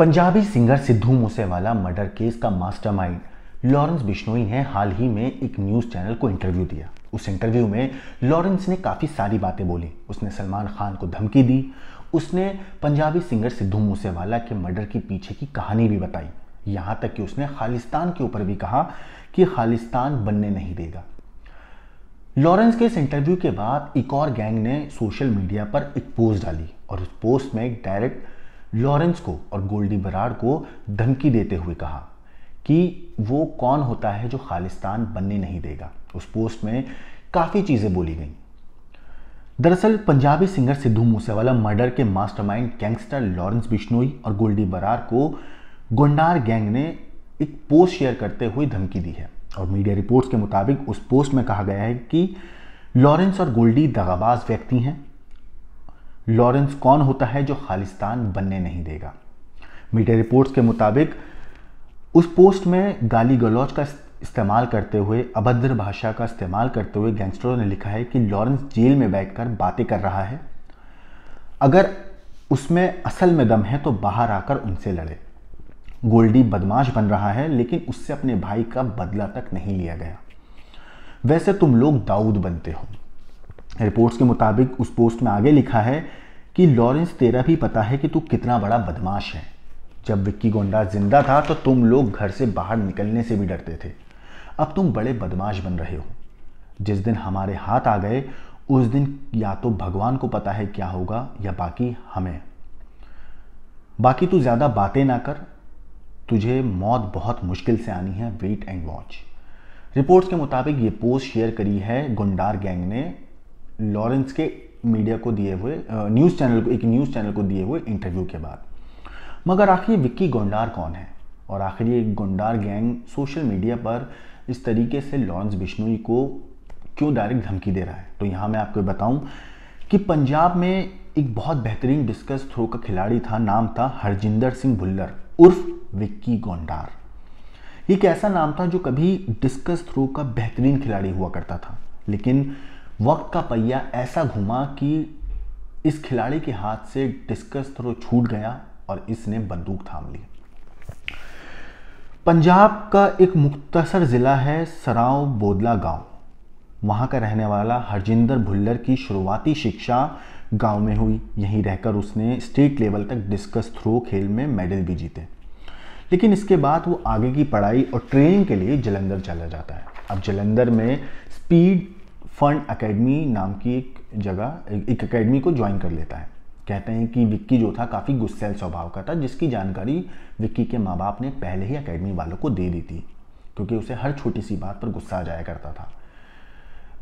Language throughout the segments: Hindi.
Punjabi singer Sidhu Moosewala murder case का मास्टरमाइंड लॉरेंस बिश्नोई ने हाल ही में एक न्यूज़ चैनल को इंटरव्यू दिया। उस इंटरव्यू में लॉरेंस ने काफ़ी सारी बातें बोली। उसने सलमान खान को धमकी दी। उसने पंजाबी सिंगर सिद्धू मूसेवाला के मर्डर के पीछे की कहानी भी बताई। यहाँ तक कि उसने खालिस्तान के ऊपर भी कहा कि खालिस्तान बनने नहीं देगा। लॉरेंस के इस इंटरव्यू के बाद एक और गैंग ने सोशल मीडिया पर एक पोस्ट डाली और उस पोस्ट में डायरेक्ट लॉरेंस को और गोल्डी बराड़ को धमकी देते हुए कहा कि वो कौन होता है जो खालिस्तान बनने नहीं देगा। उस पोस्ट में काफ़ी चीज़ें बोली गई। दरअसल पंजाबी सिंगर सिद्धू मूसेवाला मर्डर के मास्टरमाइंड गैंगस्टर लॉरेंस बिश्नोई और गोल्डी बराड़ को गुंडार गैंग ने एक पोस्ट शेयर करते हुए धमकी दी है और मीडिया रिपोर्ट्स के मुताबिक उस पोस्ट में कहा गया है कि लॉरेंस और गोल्डी दगाबाज व्यक्ति हैं। लॉरेंस कौन होता है जो खालिस्तान बनने नहीं देगा। मीडिया रिपोर्ट्स के मुताबिक उस पोस्ट में गाली गलौज का इस्तेमाल करते हुए, अभद्र भाषा का इस्तेमाल करते हुए गैंगस्टरों ने लिखा है कि लॉरेंस जेल में बैठकर बातें कर रहा है, अगर उसमें असल में दम है तो बाहर आकर उनसे लड़े। गोल्डी बदमाश बन रहा है लेकिन उससे अपने भाई का बदला तक नहीं लिया गया। वैसे तुम लोग दाऊद बनते हो। रिपोर्ट्स के मुताबिक उस पोस्ट में आगे लिखा है कि लॉरेंस तेरा भी पता है कि तू कितना बड़ा बदमाश है। जब विक्की गोंडा जिंदा था तो तुम लोग घर से बाहर निकलने से भी डरते थे। अब तुम बड़े बदमाश बन रहे हो। जिस दिन हमारे हाथ आ गए उस दिन या तो भगवान को पता है क्या होगा या बाकी हमें। बाकी तू ज़्यादा बातें ना कर, तुझे मौत बहुत मुश्किल से आनी है, वेट एंड वॉच। रिपोर्ट्स के मुताबिक ये पोस्ट शेयर करी है गुंडार गैंग ने लॉरेंस के मीडिया को दिए हुए एक न्यूज़ चैनल को दिए हुए इंटरव्यू के बाद। मगर आखिर विक्की गोंडार कौन है और आखिर ये गुंडार गैंग सोशल मीडिया पर इस तरीके से लॉरेंस बिश्नोई को क्यों डायरेक्ट धमकी दे रहा है। तो यहाँ मैं आपको बताऊं कि पंजाब में एक बहुत बेहतरीन डिस्कस थ्रो का खिलाड़ी था, नाम था हरजिंदर सिंह भुल्लर उर्फ विक्की गोंडार। ये एक ऐसा नाम था जो कभी डिस्कस थ्रो का बेहतरीन खिलाड़ी हुआ करता था, लेकिन वक्त का पहिया ऐसा घुमा कि इस खिलाड़ी के हाथ से डिस्कस थ्रो छूट गया और इसने बंदूक थाम ली। पंजाब का एक मुख्तसर ज़िला है सराव बोदला गांव। वहां का रहने वाला हरजिंदर भुल्लर की शुरुआती शिक्षा गांव में हुई। यहीं रहकर उसने स्टेट लेवल तक डिस्कस थ्रो खेल में मेडल भी जीते। लेकिन इसके बाद वो आगे की पढ़ाई और ट्रेनिंग के लिए जालंधर चला जाता है। अब जालंधर में स्पीड फंड एकेडमी नाम की एक एकेडमी को ज्वाइन कर लेता है। कहते हैं कि विक्की जो था काफ़ी गुस्सैल स्वभाव का था, जिसकी जानकारी विक्की के माँ बाप ने पहले ही एकेडमी वालों को दे दी थी, क्योंकि उसे हर छोटी सी बात पर गुस्सा आ जाया करता था।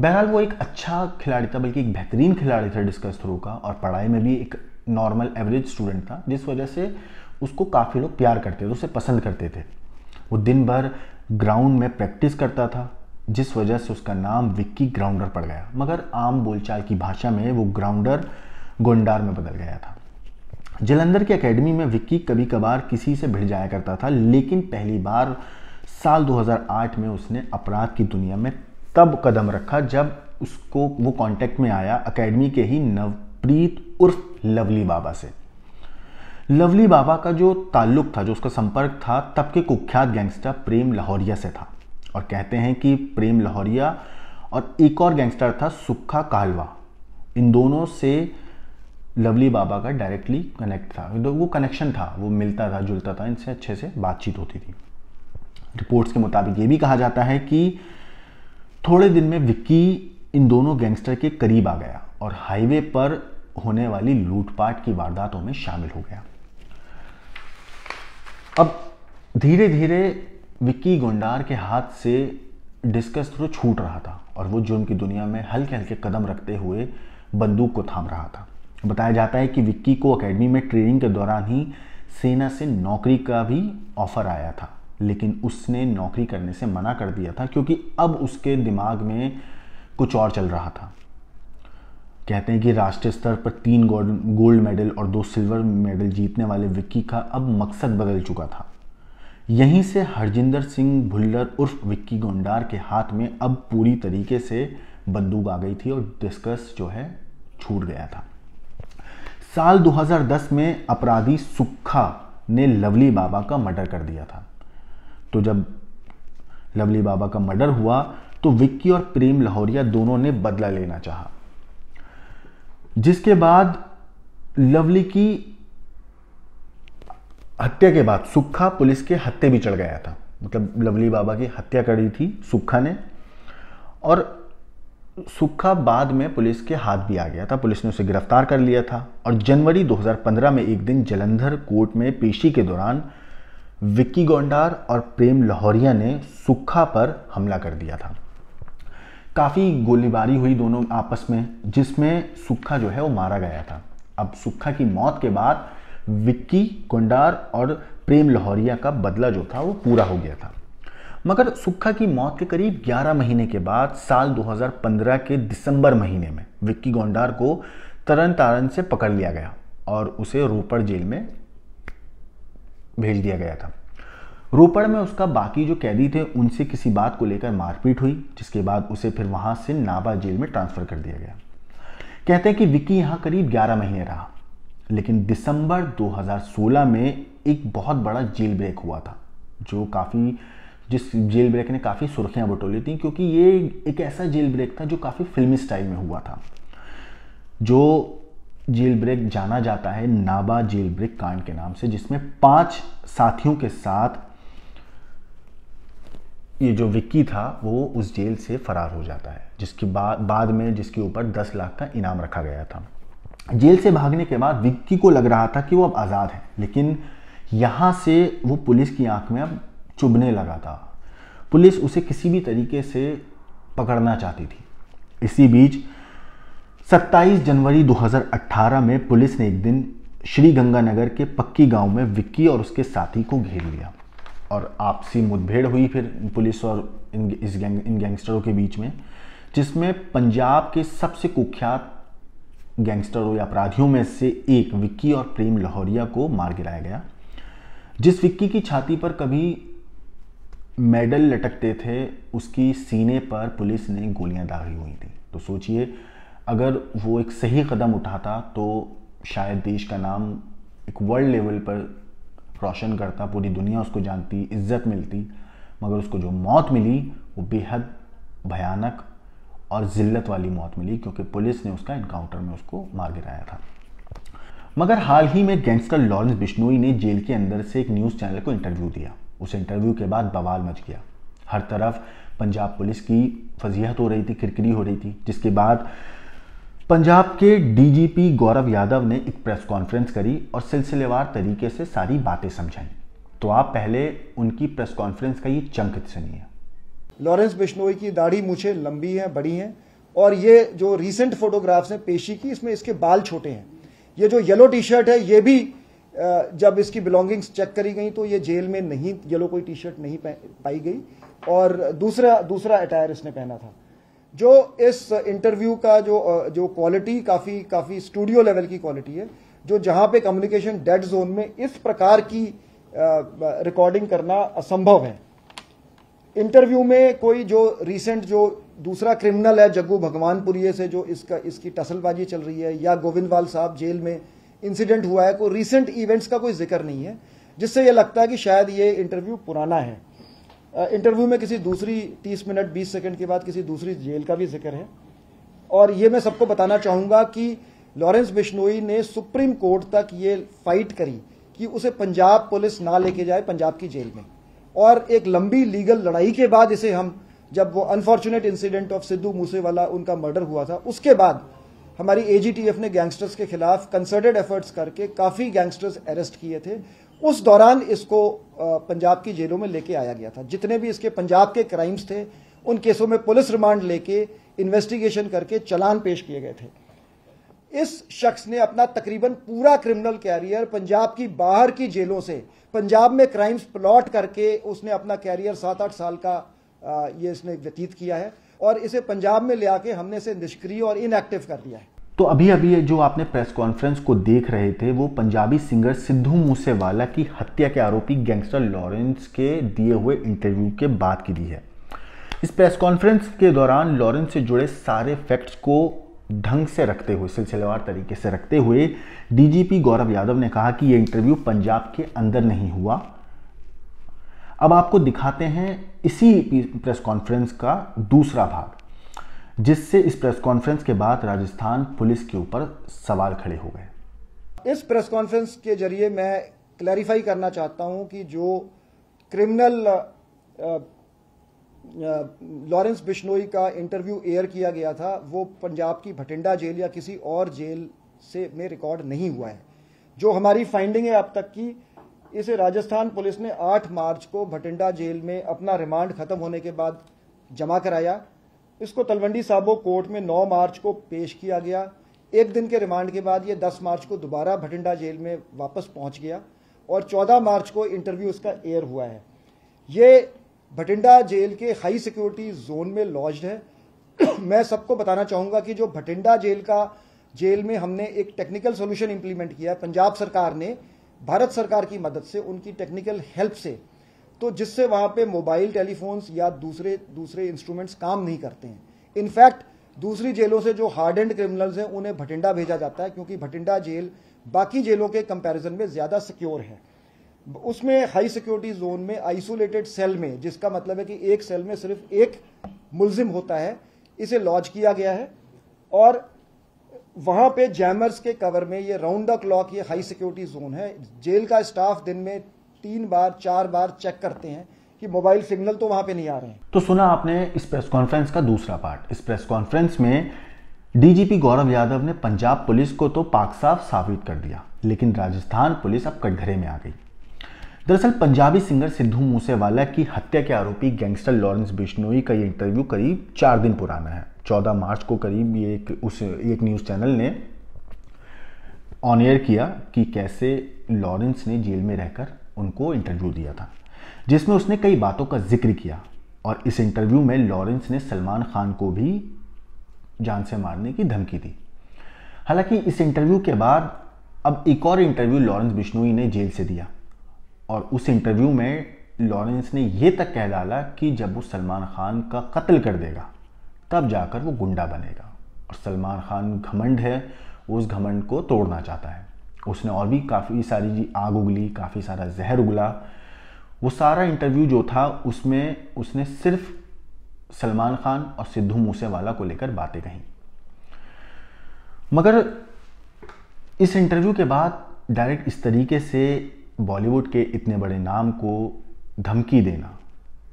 बहरहाल वो एक अच्छा खिलाड़ी था, बल्कि एक बेहतरीन खिलाड़ी था डिस्कस थ्रो का, और पढ़ाई में भी एक नॉर्मल एवरेज स्टूडेंट था, जिस वजह से उसको काफ़ी लोग प्यार करते थे, उसे पसंद करते थे। वो दिन भर ग्राउंड में प्रैक्टिस करता था, जिस वजह से उसका नाम विक्की ग्राउंडर पड़ गया। मगर आम बोलचाल की भाषा में वो ग्राउंडर गोंडार में बदल गया था। जालंधर की एकेडमी में विक्की कभी कभार किसी से भिड़ जाया करता था, लेकिन पहली बार साल 2008 में उसने अपराध की दुनिया में तब कदम रखा जब उसको वो कांटेक्ट में आया एकेडमी के ही नवप्रीत उर्फ लवली बाबा से। लवली बाबा का जो ताल्लुक था, जो उसका संपर्क था, तब के कुख्यात गैंगस्टर प्रेम लाहौरिया से था। और कहते हैं कि प्रेम लाहौरिया और एक और गैंगस्टर था सुक्खा कालवा, इन दोनों से लवली बाबा का डायरेक्टली कनेक्ट था, वो कनेक्शन था, वो मिलता था जुलता था, इनसे अच्छे से बातचीत होती थी। रिपोर्ट्स के मुताबिक ये भी कहा जाता है कि थोड़े दिन में विक्की इन दोनों गैंगस्टर के करीब आ गया और हाईवे पर होने वाली लूटपाट की वारदातों में शामिल हो गया। अब धीरे धीरे विक्की गोंडार के हाथ से डिस्कस थ्रो छूट रहा था और वो जुर्म की दुनिया में हल्के हल्के कदम रखते हुए बंदूक को थाम रहा था। बताया जाता है कि विक्की को एकेडमी में ट्रेनिंग के दौरान ही सेना से नौकरी का भी ऑफर आया था, लेकिन उसने नौकरी करने से मना कर दिया था, क्योंकि अब उसके दिमाग में कुछ और चल रहा था। कहते हैं कि राष्ट्रीय स्तर पर 3 गोल्ड मेडल और 2 सिल्वर मेडल जीतने वाले विक्की का अब मकसद बदल चुका था। यहीं से हरजिंदर सिंह भुल्लर उर्फ विक्की गोंडार के हाथ में अब पूरी तरीके से बंदूक आ गई थी और डिस्कस जो है छूट गया था। साल 2010 में अपराधी सुक्खा ने लवली बाबा का मर्डर कर दिया था। तो जब लवली बाबा का मर्डर हुआ तो विक्की और प्रेम लाहौरिया दोनों ने बदला लेना चाहा, जिसके बाद लवली की हत्या के बाद सुक्खा पुलिस के हत्थे भी चढ़ गया था। मतलब लवली बाबा की हत्या करी थी सुक्खा ने, और सुक्खा बाद में पुलिस के हाथ भी आ गया था। पुलिस ने उसे गिरफ्तार कर लिया था और जनवरी 2015 में एक दिन जलंधर कोर्ट में पेशी के दौरान विक्की गोंडार और प्रेम लाहौरिया ने सुक्खा पर हमला कर दिया था। काफ़ी गोलीबारी हुई दोनों आपस में, जिसमें सुक्खा जो है वो मारा गया था। अब सुक्खा की मौत के बाद विक्की गोंडार और प्रेम लाहौरिया का बदला जो था वो पूरा हो गया था। मगर सुक्खा की मौत के करीब 11 महीने के बाद साल 2015 के दिसंबर महीने में विक्की गोंडार को तरन तारण से पकड़ लिया गया और उसे रोपड़ जेल में भेज दिया गया था। रोपड़ में उसका बाकी जो कैदी थे उनसे किसी बात को लेकर मारपीट हुई, जिसके बाद उसे फिर वहां से नाभा जेल में ट्रांसफर कर दिया गया। कहते हैं कि विक्की यहां करीब 11 महीने रहा, लेकिन दिसंबर 2016 में एक बहुत बड़ा जेल ब्रेक हुआ था, जिस जेल ब्रेक ने काफ़ी सुर्खियां बटोली थी, क्योंकि ये एक ऐसा जेल ब्रेक था जो काफ़ी फिल्मी स्टाइल में हुआ था। जो जेल ब्रेक जाना जाता है नाभा जेल ब्रेक कांड के नाम से, जिसमें 5 साथियों के साथ ये जो विक्की था वो उस जेल से फरार हो जाता है, जिसके बाद में जिसके ऊपर 10 लाख का इनाम रखा गया था। जेल से भागने के बाद विक्की को लग रहा था कि वो अब आज़ाद है, लेकिन यहाँ से वो पुलिस की आंख में अब चुभने लगा था। पुलिस उसे किसी भी तरीके से पकड़ना चाहती थी। इसी बीच 27 जनवरी 2018 में पुलिस ने एक दिन श्री गंगानगर के पक्की गांव में विक्की और उसके साथी को घेर लिया और आपसी मुठभेड़ हुई फिर पुलिस और इन गैंगस्टरों के बीच में, जिसमें पंजाब के सबसे कुख्यात गैंगस्टरों या अपराधियों में से एक विक्की और प्रेम लाहौरिया को मार गिराया गया। जिस विक्की की छाती पर कभी मेडल लटकते थे, उसकी सीने पर पुलिस ने गोलियां दागी हुई थी। तो सोचिए, अगर वो एक सही कदम उठाता तो शायद देश का नाम एक वर्ल्ड लेवल पर रोशन करता, पूरी दुनिया उसको जानती, इज्जत मिलती। मगर उसको जो मौत मिली वो बेहद भयानक और जिल्लत वाली मौत मिली, क्योंकि पुलिस ने उसका एनकाउंटर में उसको मार गिराया था। मगर हाल ही में गैंगस्टर लॉरेंस बिश्नोई ने जेल के अंदर से एक न्यूज़ चैनल को इंटरव्यू दिया। उस इंटरव्यू के बाद बवाल मच गया। हर तरफ पंजाब पुलिस की फजीहत हो रही थी, किरकिरी हो रही थी, जिसके बाद पंजाब के डीजीपी गौरव यादव ने एक प्रेस कॉन्फ्रेंस करी और सिलसिलेवार तरीके से सारी बातें समझाई। तो आप पहले उनकी प्रेस कॉन्फ्रेंस का ये चंक सुनिए। लॉरेंस बिश्नोई की दाढ़ी मूछें लंबी हैं, बड़ी हैं, और ये जो रीसेंट फोटोग्राफ्स हैं पेशी की, इसमें इसके बाल छोटे हैं। ये जो येलो टी शर्ट है, ये भी जब इसकी बिलोंगिंग्स चेक करी गई तो ये जेल में नहीं, येलो कोई टी शर्ट नहीं पाई गई, और दूसरा अटायर इसने पहना था। जो इस इंटरव्यू का जो क्वालिटी काफी स्टूडियो लेवल की क्वालिटी है, जो जहां पे कम्युनिकेशन डेड जोन में इस प्रकार की रिकॉर्डिंग करना असंभव है। इंटरव्यू में कोई जो रीसेंट जो दूसरा क्रिमिनल है जग्गू भगवानपुरिये से जो इसकी टसलबाजी चल रही है, या गोविंदवाल साहब जेल में इंसिडेंट हुआ है, कोई रीसेंट इवेंट्स का कोई जिक्र नहीं है, जिससे यह लगता है कि शायद ये इंटरव्यू पुराना है। इंटरव्यू में किसी दूसरी 30 मिनट 20 सेकंड के बाद किसी दूसरी जेल का भी जिक्र है। और ये मैं सबको बताना चाहूंगा कि लॉरेंस बिश्नोई ने सुप्रीम कोर्ट तक ये फाइट करी कि उसे पंजाब पुलिस ना लेके जाए पंजाब की जेल में, और एक लंबी लीगल लड़ाई के बाद इसे हम, जब वो unfortunate incident of Sidhu Moosewala उनका मर्डर हुआ था, उसके बाद हमारी एजीटीएफ ने गैंगस्टर्स के खिलाफ कंसर्टेड एफर्ट्स करके काफी गैंगस्टर्स अरेस्ट किए थे। उस दौरान इसको पंजाब की जेलों में लेके आया गया था। जितने भी इसके पंजाब के क्राइम्स थे उन केसों में पुलिस रिमांड लेके इन्वेस्टिगेशन करके चालान पेश किए गए थे। इस शख्स ने अपना तकरीबन पूरा क्रिमिनल कैरियर पंजाब की बाहर की जेलों से पंजाब में क्राइम्स प्लॉट करके उसने अपना कैरियर 7-8 साल का ये इसने व्यतीत किया है, और इसे पंजाब में ले आके हमने इसे निष्क्रिय और इनएक्टिव कर दिया है। तो अभी अभी जो आपने प्रेस कॉन्फ्रेंस को देख रहे थे वो पंजाबी सिंगर सिद्धू मूसेवाला की हत्या के आरोपी गैंगस्टर लॉरेंस के दिए हुए इंटरव्यू के बाद की दी है। इस प्रेस कॉन्फ्रेंस के दौरान लॉरेंस से जुड़े सारे फैक्ट्स को ढंग से रखते हुए, सिलसिलेवार तरीके से रखते हुए डीजीपी गौरव यादव ने कहा कि यह इंटरव्यू पंजाब के अंदर नहीं हुआ। अब आपको दिखाते हैं इसी प्रेस कॉन्फ्रेंस का दूसरा भाग, जिससे इस प्रेस कॉन्फ्रेंस के बाद राजस्थान पुलिस के ऊपर सवाल खड़े हो गए। इस प्रेस कॉन्फ्रेंस के जरिए मैं क्लैरिफाई करना चाहता हूं कि जो क्रिमिनल लॉरेंस बिश्नोई का इंटरव्यू एयर किया गया था वो पंजाब की भटिंडा जेल या किसी और जेल से में रिकॉर्ड नहीं हुआ है। जो हमारी फाइंडिंग है अब तक की, इसे राजस्थान पुलिस ने 8 मार्च को भटिंडा जेल में अपना रिमांड खत्म होने के बाद जमा कराया। इसको तलवंडी साबो कोर्ट में 9 मार्च को पेश किया गया। एक दिन के रिमांड के बाद ये 10 मार्च को दोबारा भटिंडा जेल में वापस पहुंच गया और 14 मार्च को इंटरव्यू इसका एयर हुआ है। ये भटिंडा जेल के हाई सिक्योरिटी जोन में लॉज्ड है। मैं सबको बताना चाहूंगा कि जो भटिंडा जेल में हमने एक टेक्निकल सोल्यूशन इंप्लीमेंट किया है पंजाब सरकार ने भारत सरकार की मदद से, उनकी टेक्निकल हेल्प से, तो जिससे वहां पे मोबाइल टेलीफोन्स या दूसरे इंस्ट्रूमेंट्स काम नहीं करते हैं। इनफैक्ट दूसरी जेलों से जो हार्डेंड क्रिमिनल्स हैं उन्हें भटिंडा भेजा जाता है क्योंकि भटिंडा जेल बाकी जेलों के कंपैरिजन में ज्यादा सिक्योर है। उसमें हाई सिक्योरिटी जोन में आइसोलेटेड सेल में, जिसका मतलब है कि एक सेल में सिर्फ एक मुलजिम होता है, इसे लॉन्च किया गया है और वहां पे जैमर्स के कवर में ये राउंड द क्लॉक ये हाई सिक्योरिटी जोन है। जेल का स्टाफ दिन में 3 बार 4 बार चेक करते हैं कि मोबाइल सिग्नल तो वहां पे नहीं आ रहे हैं। तो सुना आपने इस प्रेस कॉन्फ्रेंस का दूसरा पार्ट। इस प्रेस कॉन्फ्रेंस में डीजीपी गौरव यादव ने पंजाब पुलिस को तो पाक साफ साबित कर दिया, लेकिन राजस्थान पुलिस अब कटघरे में आ गई। दरअसल पंजाबी सिंगर सिद्धू मूसेवाला की हत्या के आरोपी गैंगस्टर लॉरेंस बिश्नोई का ये इंटरव्यू करीब 4 दिन पुराना है। 14 मार्च को करीब ये एक न्यूज़ चैनल ने ऑन एयर किया कि कैसे लॉरेंस ने जेल में रहकर उनको इंटरव्यू दिया था, जिसमें उसने कई बातों का जिक्र किया। और इस इंटरव्यू में लॉरेंस ने सलमान खान को भी जान से मारने की धमकी दी। हालांकि इस इंटरव्यू के बाद अब एक और इंटरव्यू लॉरेंस बिश्नोई ने जेल से दिया और उस इंटरव्यू में लॉरेंस ने यह तक कह डाला कि जब वो सलमान खान का कत्ल कर देगा तब जाकर वो गुंडा बनेगा। और सलमान खान घमंड है, उस घमंड को तोड़ना चाहता है। उसने और भी काफ़ी सारी आग उगली, काफ़ी सारा जहर उगला। वो सारा इंटरव्यू जो था उसमें उसने सिर्फ सलमान खान और सिद्धू मूसेवाला को लेकर बातें कहीं। मगर इस इंटरव्यू के बाद डायरेक्ट इस तरीके से बॉलीवुड के इतने बड़े नाम को धमकी देना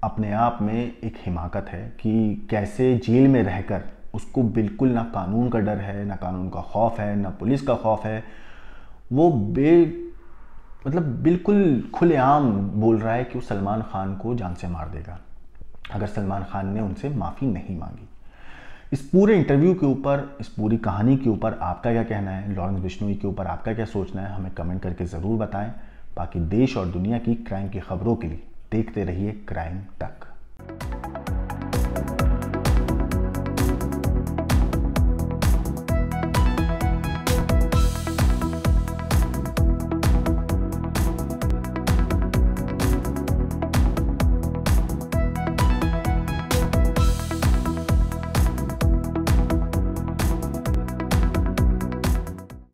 अपने आप में एक हिमाकत है कि कैसे जेल में रहकर उसको बिल्कुल ना कानून का डर है, ना कानून का खौफ है, ना पुलिस का खौफ है। वो बिल्कुल खुलेआम बोल रहा है कि वो सलमान खान को जान से मार देगा अगर सलमान खान ने उनसे माफ़ी नहीं मांगी। इस पूरे इंटरव्यू के ऊपर, इस पूरी कहानी के ऊपर आपका क्या कहना है? लॉरेंस बिश्नोई के ऊपर आपका क्या सोचना है? हमें कमेंट करके ज़रूर बताएं। बाकी देश और दुनिया की क्राइम की खबरों के लिए देखते रहिए क्राइम तक।